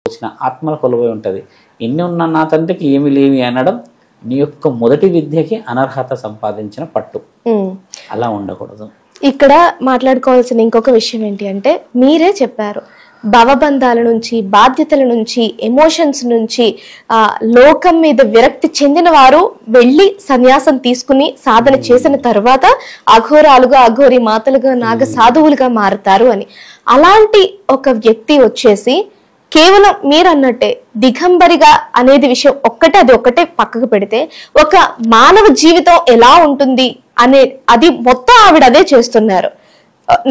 వచ్చిన ఆత్మల కొలువై ఉంటుంది. ఎన్ని ఉన్న నా తండ్రికి ఏమి లేవి అనడం నీ యొక్క మొదటి విద్యకి అనర్హత సంపాదించిన పట్టు. అలా ఉండకూడదు. ఇక్కడ మాట్లాడుకోవాల్సిన ఇంకొక విషయం ఏంటి అంటే, మీరే చెప్పారు భవబంధాల నుంచి, బాధ్యతల నుంచి, ఎమోషన్స్ నుంచి లోకం మీద విరక్తి చెందిన వారు వెళ్ళి సన్యాసం తీసుకుని సాధన చేసిన తర్వాత అఘోరాలుగా, అఘోరి మాతలుగా, నాగ సాధువులుగా మారుతారు అని. అలాంటి ఒక వ్యక్తి వచ్చేసి కేవలం మీరు అన్నట్టే దిగంబరిగా అనేది విషయం ఒక్కటే, అది ఒక్కటే పక్కకు పెడితే ఒక మానవ జీవితం ఎలా ఉంటుంది అనే అది మొత్తం ఆవిడ అదే చేస్తున్నారు.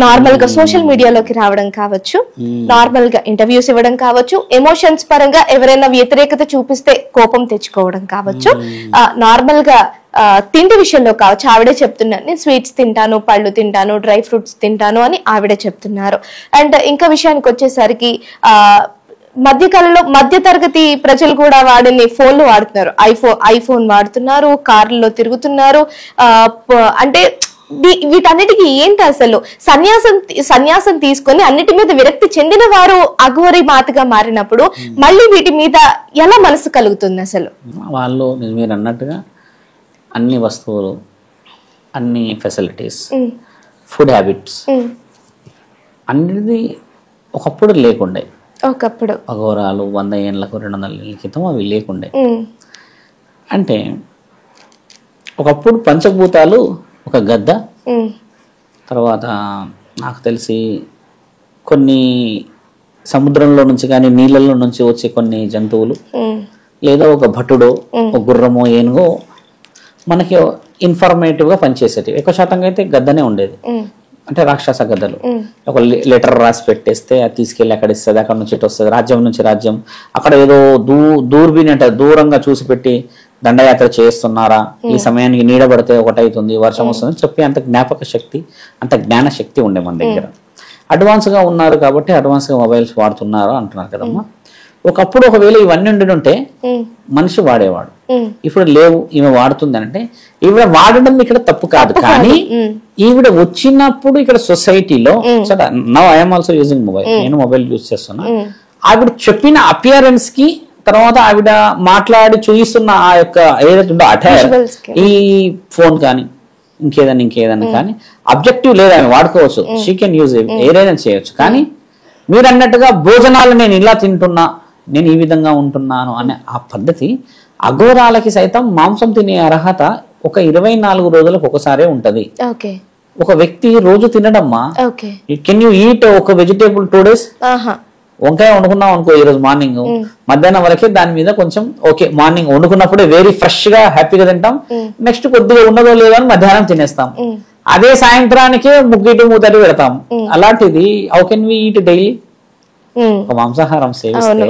నార్మల్ గా సోషల్ మీడియాలోకి రావడం కావచ్చు, నార్మల్ గా ఇంటర్వ్యూస్ ఇవ్వడం కావచ్చు, ఎమోషన్స్ పరంగా ఎవరైనా వ్యతిరేకత చూపిస్తే కోపం తెచ్చుకోవడం కావచ్చు, నార్మల్ గా తిండి విషయంలో కావచ్చు. ఆవిడే చెప్తున్నారు నేను స్వీట్స్ తింటాను, పళ్ళు తింటాను, డ్రై ఫ్రూట్స్ తింటాను అని ఆవిడే చెప్తున్నారు. అండ్ ఇంకా విషయానికి వచ్చేసరికి మధ్యకాలంలో మధ్య తరగతి ప్రజలు కూడా వాడిని ఫోన్లు వాడుతున్నారు, ఐఫోన్ వాడుతున్నారు, కార్లలో తిరుగుతున్నారు. అంటే వీటన్నిటికీ ఏంటి అసలు సన్యాసం తీసుకొని అన్నిటి మీద విరక్తి చెందిన వారు అఘోరి మాతగా మారినప్పుడు మళ్ళీ వీటి మీద ఎలా మనసు కలుగుతుంది అసలు? వాళ్ళు మీరు అన్నట్టుగా అన్ని వస్తువులు, అన్ని ఫెసిలిటీస్, ఫుడ్ హ్యాబిట్స్ అన్నిటిది ఒకప్పుడు లేకుండే. ఒకప్పుడు అఘోరాలు 100 ఏళ్ళకు 200 ఏళ్ళ క్రితం అవి లేకుండే. అంటే ఒకప్పుడు పంచభూతాలు ఒక గద్ద, తర్వాత నాకు తెలిసి కొన్ని సముద్రంలో నుంచి కానీ నీళ్ళల్లో నుంచి వచ్చే కొన్ని జంతువులు, లేదా ఒక భటుడో, ఒక గుర్రమో, ఏనుగో మనకి ఇన్ఫర్మేటివ్గా పనిచేసేటివి. ఎక్కువ శాతంగా అయితే గద్దనే ఉండేది. అంటే రాక్షస గద్దలు ఒక లెటర్ రాసి పెట్టేస్తే అది తీసుకెళ్ళి అక్కడ ఇస్తుంది, అక్కడ నుంచి ఇటు వస్తుంది, రాజ్యం నుంచి రాజ్యం. అక్కడ ఏదో దూర్బిని అంటే దూరంగా చూసి పెట్టి దండయాత్ర చేస్తున్నారా, ఈ సమయానికి నీడ పడితే ఒకటైతుంది, వర్షం వస్తుంది చెప్పి అంత జ్ఞాపక శక్తి, అంత జ్ఞాన శక్తి ఉండే మన దగ్గర. అడ్వాన్స్గా ఉన్నారు కాబట్టి అడ్వాన్స్గా మొబైల్స్ వాడుతున్నారు అంటున్నారు కదమ్మా. ఒకప్పుడు ఒకవేళ ఇవన్నీ ఉంటే మనిషి వాడేవాడు. ఇప్పుడు లేవు, ఈమె వాడుతుంది అంటే ఈవిడ వాడడం ఇక్కడ తప్పు కాదు, కానీ ఈవిడ వచ్చినప్పుడు ఇక్కడ సొసైటీలో now I'm also using mobile, నేను మొబైల్ యూజ్ చేస్తున్నా. ఆవిడ చెప్పిన అపియరెన్స్ కి, తర్వాత ఆవిడ మాట్లాడి చూయిస్తున్న ఆ యొక్క ఏదైతే అటైర్, ఈ ఫోన్ కానీ ఇంకేదన్నా కానీ అబ్జెక్టివ్ లేదా ఆమె వాడుకోవచ్చు, షీ కెన్ యూజ్ ఏదైనా చేయొచ్చు. కానీ మీరు అన్నట్టుగా భోజనాలు నేను ఇలా తింటున్నా, నేను ఈ విధంగా ఉంటున్నాను అనే ఆ పద్ధతి అఘోరాలకి సైతం మాంసం తినే అర్హత ఒక 24 రోజులకు ఒకసారే ఉంటది. ఒక వ్యక్తి రోజు తినడమ్మా, కెన్ యూ ఈట్ ఒక వెజిటేబుల్ 2 days? వంకాయ వండుకున్నాం అనుకో ఈ రోజు మార్నింగ్, మధ్యాహ్నం వరకే దాని మీద కొంచెం ఓకే, మార్నింగ్ వండుకున్నప్పుడే వెరీ ఫ్రెష్ గా హ్యాపీగా తింటాం, నెక్స్ట్ కొద్దిగా ఉన్నదో లేదో అని మధ్యాహ్నం తినేస్తాం, అదే సాయంత్రానికే ముగ్గిటి మూతటి పెడతాం. అలాంటిది how can we eat daily? ఒక మాంసాహారం సేవిస్తే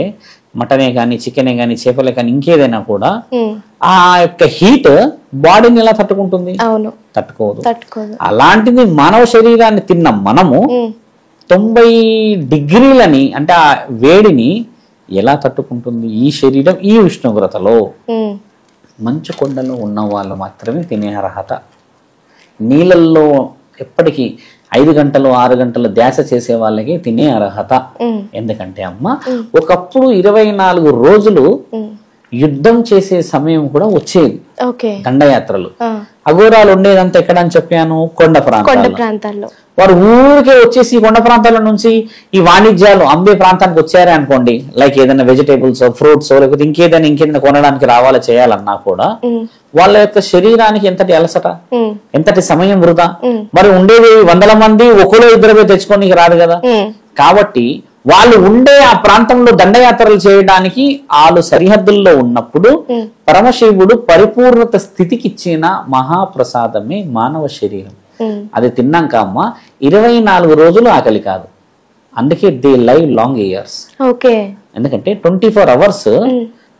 మటనే కానీ, చికెనే కానీ, చేపలే కానీ, ఇంకేదైనా కూడా ఆ యొక్క హీట్ బాడీని ఎలా తట్టుకుంటుంది? తట్టుకోదు. అలాంటిది మానవ శరీరాన్ని తిన్న మనము 90 degreesలని అంటే ఆ వేడిని ఎలా తట్టుకుంటుంది ఈ శరీరం? ఈ ఉష్ణోగ్రతలో మంచు కొండలో ఉన్న వాళ్ళు మాత్రమే తినే అర్హత. నీళ్ళల్లో ఎప్పటికీ 5 గంటలు 6 గంటలు ధ్యాస చేసే వాళ్ళకి తినే అర్హత. ఎందుకంటే అమ్మ ఒకప్పుడు 24 రోజులు యుద్ధం చేసే సమయం కూడా వచ్చేది. దండయాత్రలు అఘోరాలు ఉండేదంతా ఎక్కడ అని చెప్పాను, కొండ ప్రాంతాల్లో. వారు ఊరికే వచ్చేసి కొండ ప్రాంతాల నుంచి ఈ వాణిజ్యాలు అమ్మే ప్రాంతానికి వచ్చారే అనుకోండి, లైక్ ఏదైనా వెజిటేబుల్స్, ఫ్రూట్స్, లేకపోతే ఇంకేదైనా కొనడానికి రావాలా చేయాలన్నా కూడా వాళ్ళ యొక్క శరీరానికి ఎంతటి అలసట, ఎంతటి సమయం వృధా. మరి ఉండేది 100 మంది, ఒకరో ఇద్దరు తెచ్చుకొని రాదు కదా. కాబట్టి వాళ్ళు ఉండే ఆ ప్రాంతంలో దండయాత్రలు చేయడానికి వాళ్ళు సరిహద్దుల్లో ఉన్నప్పుడు పరమశివుడు పరిపూర్ణత స్థితికి ఇచ్చిన మహాప్రసాదమే మానవ శరీరం. అది తిన్నాక అమ్మ 24 రోజులు ఆకలి కాదు. అందుకే దే లైవ్ లాంగ్ ఇయర్స్. ఎందుకంటే 24 hours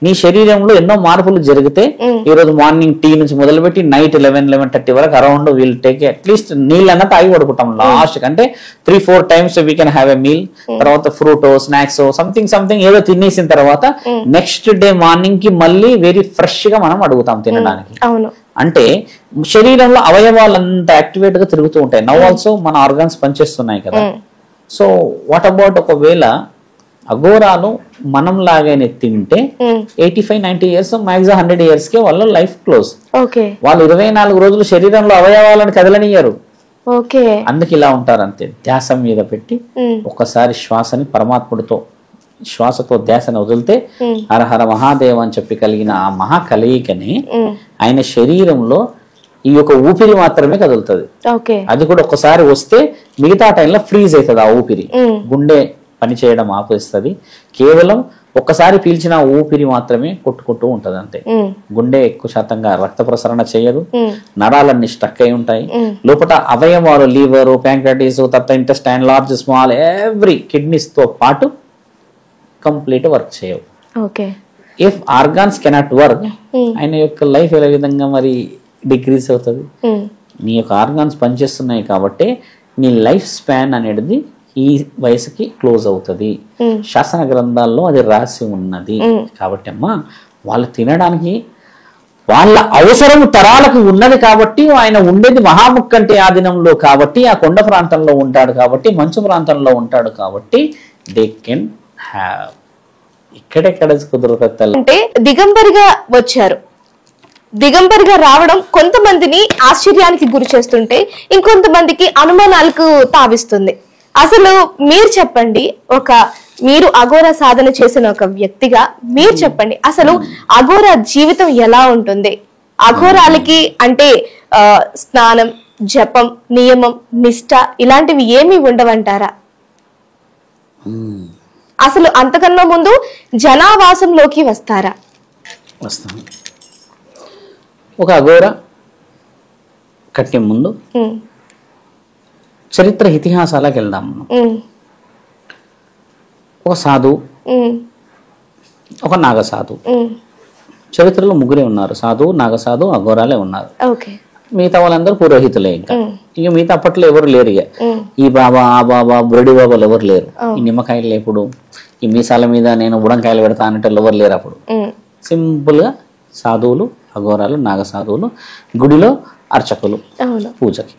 నీ శరీరంలో ఎన్నో మార్పులు జరిగితే ఈ రోజు మార్నింగ్ టీ నుంచి మొదలుపెట్టి నైట్ 11-11:30 వరకు అరౌండ్ విల్ టేక్ అట్లీస్ట్ నీళ్ళన్నా తాగి పడుకుంటాం లాస్ట్ అంటే 3-4 times we can have a meal. తర్వాత ఫ్రూట్, స్నాక్స్, సంథింగ్ ఏదో తినేసిన తర్వాత నెక్స్ట్ డే మార్నింగ్ కి మళ్ళీ వెరీ ఫ్రెష్ గా మనం అడుగుతాం తినడానికి. అంటే శరీరంలో అవయవాలు అంత యాక్టివేట్ గా తిరుగుతూ ఉంటాయి. నవ్ ఆల్సో మన ఆర్గాన్స్ పనిచేస్తున్నాయి కదా. సో వాట్ అబౌట్ ఒకవేళ అఘోరాలు మనం లాగానే తింటే 85-90 years మ్యాక్సిమం 100 years కే వాళ్ళ లైఫ్ క్లోజ్. వాళ్ళు 24 రోజులు శరీరంలో అవయవాలను కదలనియ్యరు. అందుకు ఇలా ఉంటారు అంతే. ధ్యాస మీద పెట్టి ఒక్కసారి శ్వాసని పరమాత్ముడితో శ్వాసతో ధ్యాసను వదిలితే హరహర మహాదేవ్ అని చెప్పి కలిగిన ఆ మహా కలయికని ఆయన శరీరంలో ఈ యొక్క ఊపిరి మాత్రమే కదులుతుంది. అది కూడా ఒక్కసారి వస్తే మిగతా టైంలో ఫ్రీజ్ అవుతుంది. ఆ ఊపిరి గుండె పని చేయడం ఆపేస్తుంది. కేవలం ఒక్కసారి పీల్చిన ఊపిరి మాత్రమే కొట్టుకుంటూ ఉంటది అంతే. గుండె ఎక్కువ శాతంగా రక్త ప్రసరణ చేయదు. నరాలన్నీ స్టక్ అయి ఉంటాయి. లోపల అవయవాలు లివర్, ప్యాంక్రటిస్, తర్వాత intestine, large, small, every kidneys తో పాటు కంప్లీట్ వర్క్ చేయవు. ఇఫ్ ఆర్గాన్స్ కెనాట్ వర్క్, ఆయన యొక్క లైఫ్ ఏ విధంగా మరి డిక్రీజ్ అవుతుంది. నీ యొక్క ఆర్గాన్స్ పనిచేస్తున్నాయి కాబట్టి నీ లైఫ్ స్పాన్ అనేది ఈ వయసుకి క్లోజ్ అవుతుంది. శాసన గ్రంథాల్లో అది రాసి ఉన్నది. కాబట్టి అమ్మా వాళ్ళు తినడానికి వాళ్ళ అవసరం తరాలకు ఉన్నది కాబట్టి ఆయన ఉండేది మహాముక్కంటి ఆధీనంలో కాబట్టి ఆ కొండ ప్రాంతంలో ఉంటాడు కాబట్టి మంచు ప్రాంతంలో ఉంటాడు కాబట్టి దే కెన్ హ్యావ్. ఇక్కడెక్కడ కుదరదు అంటే దిగంబరిగా వచ్చారు. దిగంబరిగా రావడం కొంతమందిని ఆశ్చర్యానికి గురి చేస్తుంటే ఇంకొంతమందికి అనుమానాలకు తావిస్తుంది. అసలు మీరు చెప్పండి, మీరు అఘోర సాధన చేసిన ఒక వ్యక్తిగా మీరు చెప్పండి, అసలు అఘోర జీవితం ఎలా ఉంటుంది? అఘోరాలకి అంటే స్నానం, జపం, నియమం, నిష్ట ఇలాంటివి ఏమీ ఉండవంటారా? అసలు అంతకన్నా ముందు జనావాసంలోకి వస్తారా? వస్తాం. ఒక అఘోర కట్టే ముందు చరిత్ర ఇతిహాసాలకు వెళ్దాం మనం. ఒక సాధువు, ఒక నాగసాధు. చరిత్రలో ముగ్గురే ఉన్నారు. సాధువు, నాగసాధు, అఘోరాలే ఉన్నారు. మిగతా వాళ్ళందరూ పురోహితులే. ఇక మిగతా అప్పట్లో ఎవరు లేరు. ఇక ఈ బాబా, ఆ బాబా, బురడి బాబాలు ఎవరు లేరు. ఈ నిమ్మకాయలు లేపుడు, ఈ మీసాల మీద నేను బుడంకాయలు పెడతా అన్నట్టు ఎవరు లేరు. అప్పుడు సింపుల్ గా సాధువులు, అఘోరాలు, నాగసాధువులు, గుడిలో అర్చకులు పూజకి.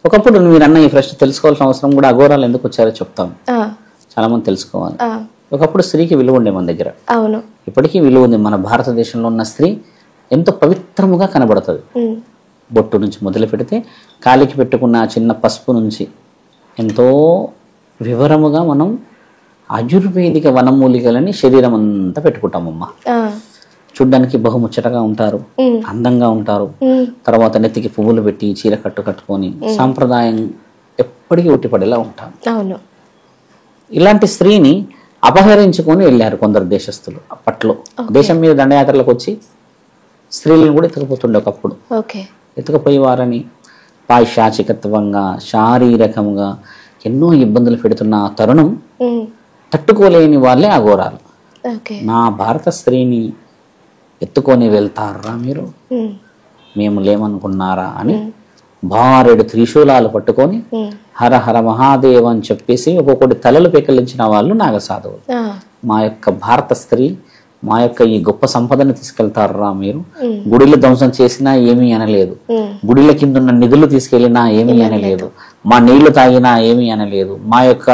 ఒకప్పుడు మీరు అన్న ఈ ప్రశ్న తెలుసుకోవాల్సిన అవసరం కూడా అఘోరాలు ఎందుకు వచ్చారో చెప్తాం. చాలా మంది తెలుసుకోవాలి. ఒకప్పుడు స్త్రీకి విలువ ఉండే మన దగ్గర, ఇప్పటికీ విలువ ఉంది. మన భారతదేశంలో ఉన్న స్త్రీ ఎంతో పవిత్రముగా కనబడుతుంది. బొట్టు నుంచి మొదలు పెడితే కాలికి పెట్టుకున్న చిన్న పసుపు నుంచి ఎంతో వివరముగా మనం ఆయుర్వేదిక వనమూలికలని శరీరం అంతా పెట్టుకుంటామమ్మా. చూడ్డానికి బహుముచ్చటగా ఉంటారు, అందంగా ఉంటారు. తర్వాత నెత్తికి పువ్వులు పెట్టి చీర కట్టుకొని సాంప్రదాయం ఎప్పటికీ ఉట్టిపడేలా ఉంటారు. ఇలాంటి స్త్రీని అపహరించుకొని వెళ్ళారు కొందరు దేశస్తులు. అప్పట్లో దేశం మీద దండయాత్రలకు వచ్చి స్త్రీలను కూడా ఎత్తుకుపోతుండే. ఒకప్పుడు ఎత్తుకుపోయి వారని పైశాచికత్వంగా, శారీరకంగా ఎన్నో ఇబ్బందులు పెడుతున్న తరుణం తట్టుకోలేని వాళ్ళే అఘోరాలు. నా భారత స్త్రీని ఎత్తుకొని వెళ్తారా మీరు, మేము లేమనుకున్నారా అని భారెడు త్రిశూలాలు పట్టుకొని హర హర మహాదేవ్ అని చెప్పేసి ఒక్కొక్కటి తలలు పెకలించిన వాళ్ళు నాగసాధువులు. మా యొక్క భారత స్త్రీ, మా యొక్క ఈ గొప్ప సంపదను తీసుకెళ్తారా మీరు, గుడిలు ధ్వంసం చేసినా ఏమీ అనలేదు, గుడిల కింద ఉన్న నిధులు తీసుకెళ్లినా ఏమీ అనలేదు, మా నీళ్లు తాగినా ఏమీ అనలేదు, మా యొక్క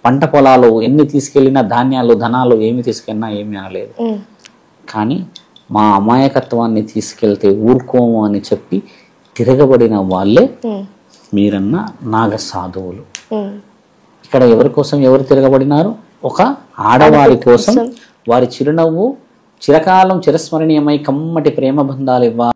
పంట పొలాలు ఎన్ని తీసుకెళ్లినా ధాన్యాలు ధనాలు ఏమి తీసుకెళ్ళినా ఏమీ అనలేదు. కానీ మా అమాయకత్వాన్ని తీసుకెళ్తే ఊరుకోము అని చెప్పి తిరగబడిన వాళ్ళే మీరన్న నాగసాధువులు. ఇక్కడ ఎవరి కోసం ఎవరు తిరగబడినారు? ఒక ఆడవారి కోసం. వారి చిరునవ్వు చిరకాలం చిరస్మరణీయమై కమ్మటి ప్రేమ బంధాలు ఇవ్వాలి.